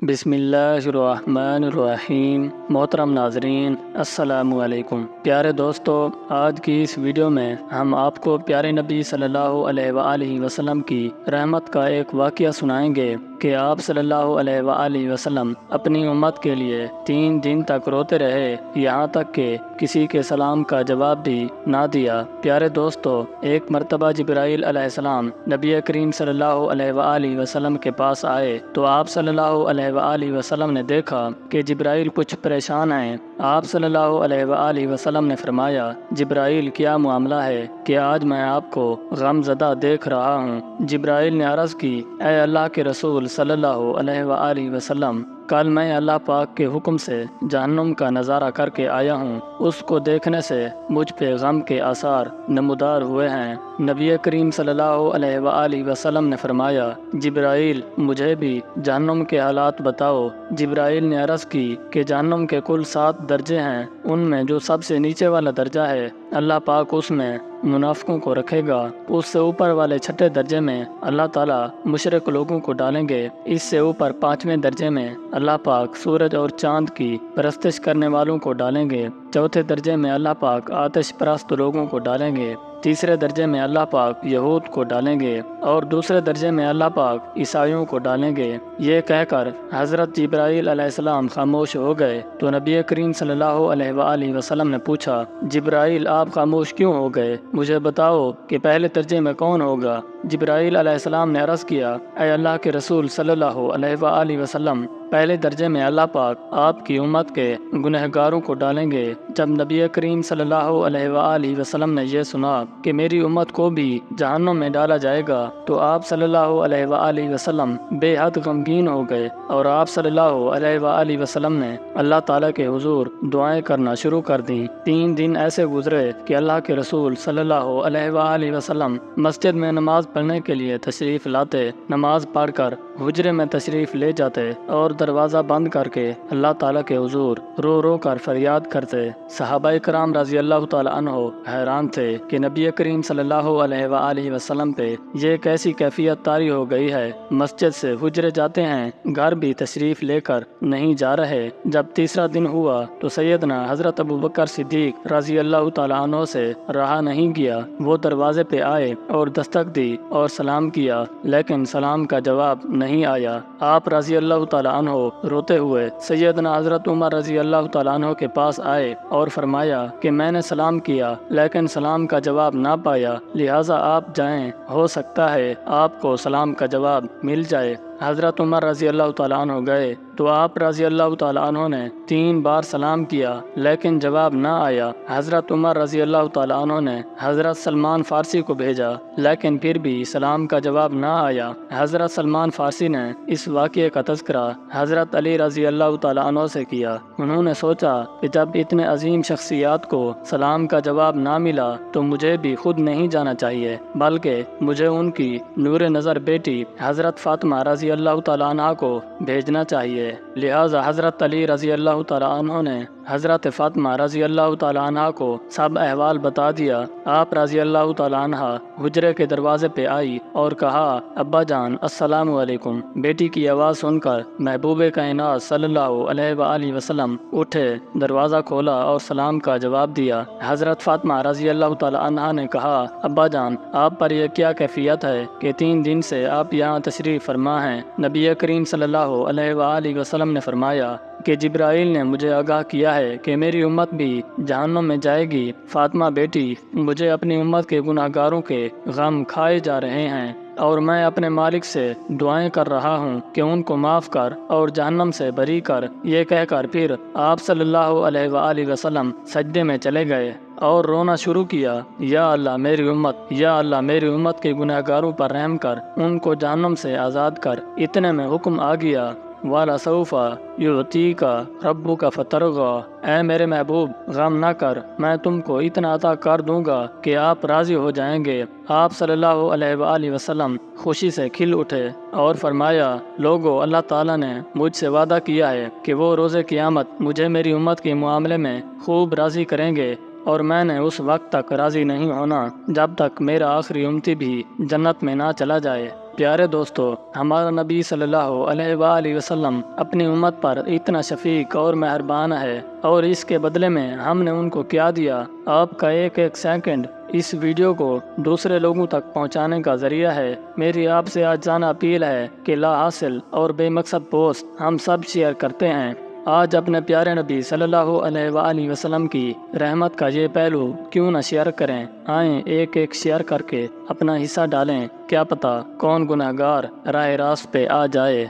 بسم اللہ الرحمن الرحیم۔ محترم ناظرین السلام علیکم۔ پیارے دوستو، آج کی اس ویڈیو میں ہم آپ کو پیارے نبی صلی اللہ علیہ وآلہ وسلم کی رحمت کا ایک واقعہ سنائیں گے کہ آپ صلی اللہ علیہ وآلہ وسلم اپنی امت کے لیے 3 دن تک روتے رہے، یہاں تک کہ کسی کے سلام کا جواب بھی نہ دیا۔ پیارے دوستو، ایک مرتبہ جبرائیل علیہ السلام نبی کریم صلی اللہ علیہ وآلہ وسلم کے پاس آئے تو آپ صلی اللہ علیہ وآلہ وسلم نے دیکھا کہ جبرائیل کچھ پریشان ہیں۔ آپ صلی اللہ علیہ وآلہ وسلم نے فرمایا، جبرائیل کیا معاملہ ہے کہ آج میں آپ کو غم زدہ دیکھ رہا ہوں؟ جبرائیل نے عرض کی، اے اللہ کے رسول صلی اللہ علیہ وآلہ وسلم، کل میں اللہ پاک کے حکم سے جہنم کا نظارہ کر کے آیا ہوں، اس کو دیکھنے سے مجھ پہ غم کے آثار نمودار ہوئے ہیں۔ نبی کریم صلی اللہ علیہ وآلہ وسلم نے فرمایا، جبرائیل مجھے بھی جہنم کے حالات بتاؤ۔ جبرائیل نے عرض کی کہ جہنم کے کل 7 درجے ہیں، ان میں جو سب سے نیچے والا درجہ ہے اللہ پاک اس میں منافقوں کو رکھے گا، اس سے اوپر والے 6 درجے میں اللہ تعالیٰ مشرک لوگوں کو ڈالیں گے، اس سے اوپر 5ویں درجے میں اللہ پاک سورج اور چاند کی پرستش کرنے والوں کو ڈالیں گے، 4تھے درجے میں اللہ پاک آتش پرست لوگوں کو ڈالیں گے، 3رے درجے میں اللہ پاک یہود کو ڈالیں گے، اور 2رے درجے میں اللہ پاک عیسائیوں کو ڈالیں گے۔ یہ کہہ کر حضرت جبرائیل علیہ السلام خاموش ہو گئے تو نبی کریم صلی اللہ علیہ وآلہ وسلم نے پوچھا، جبرائیل آپ خاموش کیوں ہو گئے؟ مجھے بتاؤ کہ پہلے درجے میں کون ہوگا؟ جبرائیل علیہ السلام نے عرض کیا، اے اللہ کے رسول صلی اللہ علیہ وآلہ وسلم، پہلے درجے میں اللہ پاک آپ کی امت کے گنہگاروں کو ڈالیں گے۔ جب نبی کریم صلی اللہ علیہ وآلہ وسلم نے یہ سنا کہ میری امت کو بھی جہنم میں ڈالا جائے گا تو آپ صلی اللہ علیہ وآلہ وسلم بے حد غمگین ہو گئے، اور آپ صلی اللہ علیہ وآلہ وسلم نے اللہ تعالیٰ کے حضور دعائیں کرنا شروع کر دیں۔ 3 دن ایسے گزرے کہ اللہ کے رسول صلی اللہ علیہ وآلہ وسلم مسجد میں نماز پڑھنے کے لیے تشریف لاتے، نماز پڑھ کر حجرے میں تشریف لے جاتے اور دروازہ بند کر کے اللہ تعالیٰ کے حضور رو رو کر فریاد کرتے۔ صحابہ کرام رضی اللہ تعالیٰ عنہ حیران تھے کہ نبی کریم صلی اللہ علیہ وآلہ وسلم پہ یہ کیسی کیفیت طاری ہو گئی ہے، مسجد سے حجرے جاتے ہیں، گھر بھی تشریف لے کر نہیں جا رہے۔ جب 3را دن ہوا تو سیدنا حضرت ابوبکر صدیق رضی اللہ تعالیٰ عنہ سے رہا نہیں گیا، وہ دروازے پہ آئے اور دستک دی اور سلام کیا، لیکن سلام کا جواب نہیں آیا۔ آپ رضی اللہ تعالیٰ عنہ روتے ہوئے سیدنا حضرت عمر رضی اللہ تعالیٰ عنہ کے پاس آئے اور فرمایا کہ میں نے سلام کیا لیکن سلام کا جواب نہ پایا، لہٰذا آپ جائیں، ہو سکتا ہے آپ کو سلام کا جواب مل جائے۔ حضرت عمر رضی اللہ تعالیٰ عنہ گئے تو آپ رضی اللہ تعالیٰ عنہ نے 3 بار سلام کیا لیکن جواب نہ آیا۔ حضرت عمر رضی اللہ تعالیٰ عنہ نے حضرت سلمان فارسی کو بھیجا لیکن پھر بھی سلام کا جواب نہ آیا۔ حضرت سلمان فارسی نے اس واقعے کا تذکرہ حضرت علی رضی اللہ تعالیٰ عنہ سے کیا۔ انہوں نے سوچا کہ جب اتنے عظیم شخصیات کو سلام کا جواب نہ ملا تو مجھے بھی خود نہیں جانا چاہیے، بلکہ مجھے ان کی نور نظر بیٹی حضرت فاطمہ رضی اللہ تعالیٰ عنہ کو بھیجنا چاہیے۔ لہٰذا حضرت علی رضی اللہ تعالیٰ عنہ نے حضرت فاطمہ رضی اللہ تعالیٰ عنہ کو سب احوال بتا دیا۔ آپ رضی اللہ تعالیٰ عنہ حجرے کے دروازے پہ آئی اور کہا، ابا جان السلام علیکم۔ بیٹی کی آواز سن کر محبوب کائنات صلی اللہ علیہ وآلہ وسلم اٹھے، دروازہ کھولا اور سلام کا جواب دیا۔ حضرت فاطمہ رضی اللہ تعالیٰ عنہ نے کہا، ابا جان آپ پر یہ کیا کیفیت ہے کہ 3 دن سے آپ یہاں تشریف فرما ہیں؟ نبی کریم صلی اللہ علیہ وآلہ وسلم نے فرمایا کہ جبرائیل نے مجھے آگاہ کیا ہے کہ میری امت بھی جہنم میں جائے گی۔ فاطمہ بیٹی، مجھے اپنی امت کے گناہ گاروں کے غم کھائے جا رہے ہیں اور میں اپنے مالک سے دعائیں کر رہا ہوں کہ ان کو معاف کر اور جہنم سے بری کر۔ یہ کہہ کر پھر آپ صلی اللہ علیہ وآلہ وسلم سجدے میں چلے گئے اور رونا شروع کیا، یا اللہ میری امت، یا اللہ میری امت کے گناہ گاروں پر رحم کر، ان کو جہنم سے آزاد کر۔ اتنے میں حکم آ گیا، وَلَسَوْفَ يُعْطِيكَ رَبُّكَ فَتَرْضَىٰ، اے میرے محبوب غم نہ کر، میں تم کو اتنا عطا کر دوں گا کہ آپ راضی ہو جائیں گے۔ آپ صلی اللہ علیہ وآلہ وسلم خوشی سے کھل اٹھے اور فرمایا، لوگو اللہ تعالیٰ نے مجھ سے وعدہ کیا ہے کہ وہ روز قیامت مجھے میری امت کے معاملے میں خوب راضی کریں گے، اور میں نے اس وقت تک راضی نہیں ہونا جب تک میرا آخری امتی بھی جنت میں نہ چلا جائے۔ پیارے دوستو، ہمارا نبی صلی اللہ علیہ وآلہ وسلم اپنی امت پر اتنا شفیق اور مہربان ہے، اور اس کے بدلے میں ہم نے ان کو کیا دیا؟ آپ کا ایک ایک سیکنڈ اس ویڈیو کو دوسرے لوگوں تک پہنچانے کا ذریعہ ہے۔ میری آپ سے آجزانہ اپیل ہے کہ لا حاصل اور بے مقصد پوسٹ ہم سب شیئر کرتے ہیں۔ آج اپنے پیارے نبی صلی اللہ علیہ وآلہ وسلم کی رحمت کا یہ پہلو کیوں نہ شیئر کریں؟ آئیں ایک ایک شیئر کر کے اپنا حصہ ڈالیں، کیا پتہ کون گناہگار راہ راست پہ آ جائے۔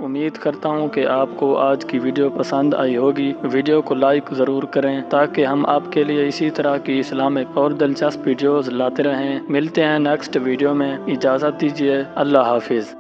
امید کرتا ہوں کہ آپ کو آج کی ویڈیو پسند آئی ہوگی۔ ویڈیو کو لائک ضرور کریں تاکہ ہم آپ کے لیے اسی طرح کی اسلامک اور دلچسپ ویڈیوز لاتے رہیں۔ ملتے ہیں نیکسٹ ویڈیو میں، اجازت دیجیے، اللہ حافظ۔